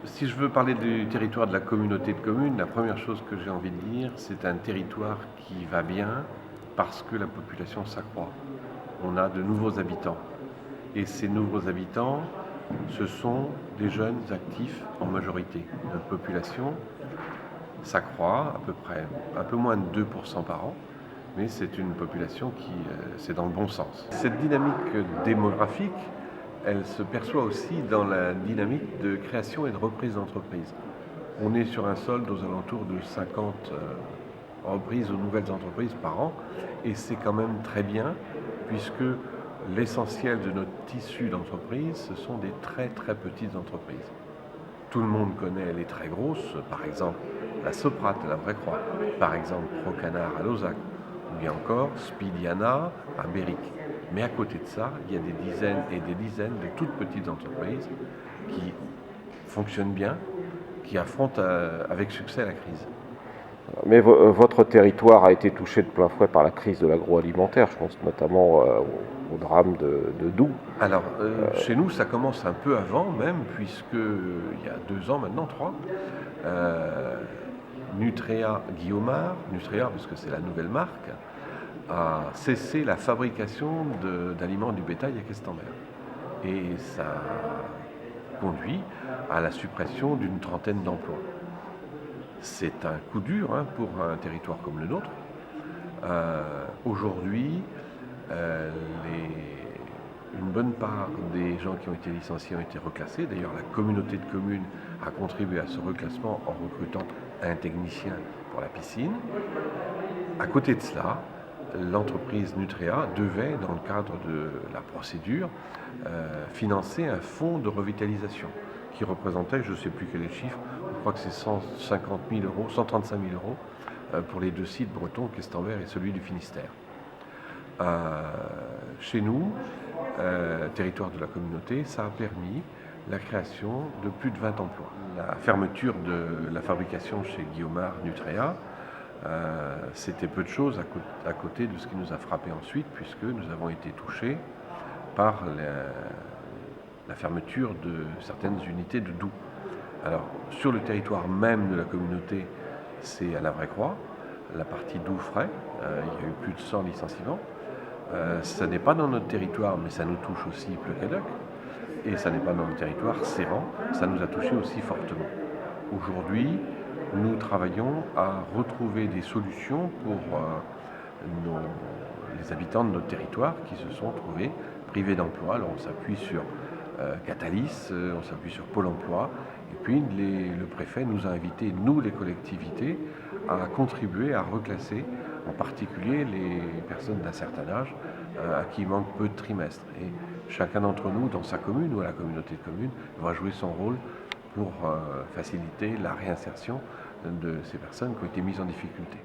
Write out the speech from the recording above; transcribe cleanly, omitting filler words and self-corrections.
Si je veux parler du territoire de la communauté de communes, la première chose que j'ai envie de dire, c'est un territoire qui va bien parce que la population s'accroît. On a de nouveaux habitants. Et ces nouveaux habitants, ce sont des jeunes actifs en majorité. Notre population s'accroît à peu près un peu moins de 2% par an, mais c'est une population qui c'est dans le bon sens. Cette dynamique démographique, elle se perçoit aussi dans la dynamique de création et de reprise d'entreprises. On est sur un solde aux alentours de 50 reprises ou nouvelles entreprises par an, et c'est quand même très bien, puisque l'essentiel de notre tissu d'entreprise, ce sont des très très petites entreprises. Tout le monde connaît les très grosses, par exemple la Soprate à la Vraie-Croix, par exemple Procanard à Lauzac, ou bien encore Spidiana à Béric. Mais à côté de ça, il y a des dizaines et des dizaines de toutes petites entreprises qui fonctionnent bien, qui affrontent avec succès la crise. Mais votre territoire a été touché de plein fouet par la crise de l'agroalimentaire, je pense notamment au drame de Doux. Alors, chez nous, ça commence un peu avant même, puisque il y a 2 ans maintenant, 3, Nutréa Guillaumard, Nutréa parce que c'est la nouvelle marque, a cessé la fabrication d'aliments du bétail à Questembert. Et ça conduit à la suppression d'une trentaine d'emplois. C'est un coup dur pour un territoire comme le nôtre. Aujourd'hui, une bonne part des gens qui ont été licenciés ont été reclassés. D'ailleurs, la communauté de communes a contribué à ce reclassement en recrutant un technicien pour la piscine. À côté de cela, l'entreprise Nutréa devait, dans le cadre de la procédure, financer un fonds de revitalisation qui représentait, je ne sais plus quel est le chiffre, je crois que c'est 150 000 euros, 135 000 euros pour les 2 sites bretons, Questembert et celui du Finistère. Chez nous, territoire de la communauté, ça a permis la création de plus de 20 emplois. La fermeture de la fabrication chez Guillaumard Nutréa, c'était peu de choses à côté de ce qui nous a frappé ensuite, puisque nous avons été touchés par la fermeture de certaines unités de Doux. Alors, sur le territoire même de la communauté, c'est à la Vraie-Croix, la partie Doux-Frais, il y a eu plus de 100 licenciements. Ça n'est pas dans notre territoire, mais ça nous touche aussi Pleuc-Cadoc, et ça n'est pas dans notre territoire Séran, ça nous a touché aussi fortement. Aujourd'hui, nous travaillons à retrouver des solutions pour les habitants de notre territoire qui se sont trouvés privés d'emploi. Alors on s'appuie sur Catalyst, on s'appuie sur Pôle emploi, et puis le préfet nous a invités, nous les collectivités, à contribuer à reclasser en particulier les personnes d'un certain âge à qui il manque peu de trimestres. Et chacun d'entre nous, dans sa commune ou à la communauté de communes, va jouer son rôle pour faciliter la réinsertion de ces personnes qui ont été mises en difficulté.